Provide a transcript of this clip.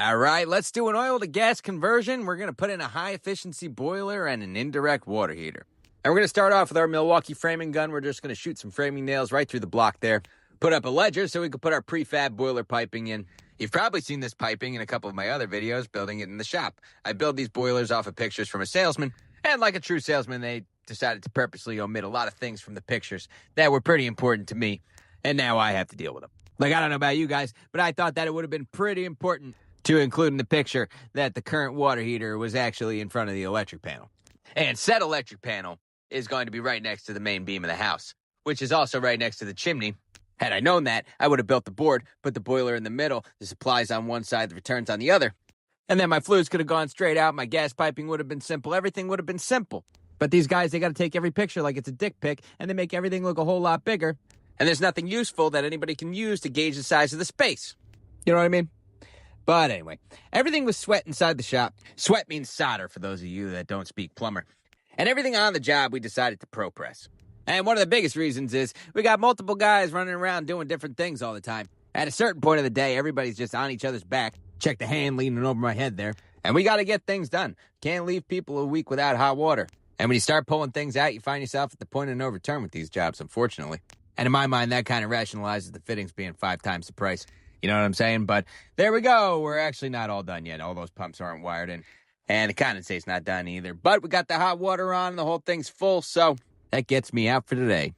All right, let's do an oil to gas conversion. We're going to put in a high efficiency boiler and an indirect water heater. And we're going to start off with our Milwaukee framing gun. We're just going to shoot some framing nails right through the block there. Put up a ledger so we can put our prefab boiler piping in. You've probably seen this piping in a couple of my other videos, building it in the shop. I build these boilers off of pictures from a salesman, and like a true salesman, they decided to purposely omit a lot of things from the pictures that were pretty important to me, and now I have to deal with them. Like, I don't know about you guys, but I thought that it would have been pretty important to include in the picture that the current water heater was actually in front of the electric panel. And said electric panel is going to be right next to the main beam of the house, which is also right next to the chimney. Had I known that, I would have built the board, put the boiler in the middle, the supplies on one side, the returns on the other. And then my flues could have gone straight out, my gas piping would have been simple, everything would have been simple. But these guys, they got to take every picture like it's a dick pic, and they make everything look a whole lot bigger. And there's nothing useful that anybody can use to gauge the size of the space. You know what I mean? But anyway, everything was sweat inside the shop. Sweat means solder, for those of you that don't speak plumber. And everything on the job, we decided to pro press. And one of the biggest reasons is we got multiple guys running around doing different things all the time. At a certain point of the day, everybody's just on each other's back. Check the hand leaning over my head there. And we got to get things done. Can't leave people a week without hot water. And when you start pulling things out, you find yourself at the point of no return with these jobs, unfortunately. And in my mind, that kind of rationalizes the fittings being 5 times the price. You know what I'm saying? But there we go. We're actually not all done yet. All those pumps aren't wired in. And the condensate's not done either. But we got the hot water on. The whole thing's full. So that gets me out for today.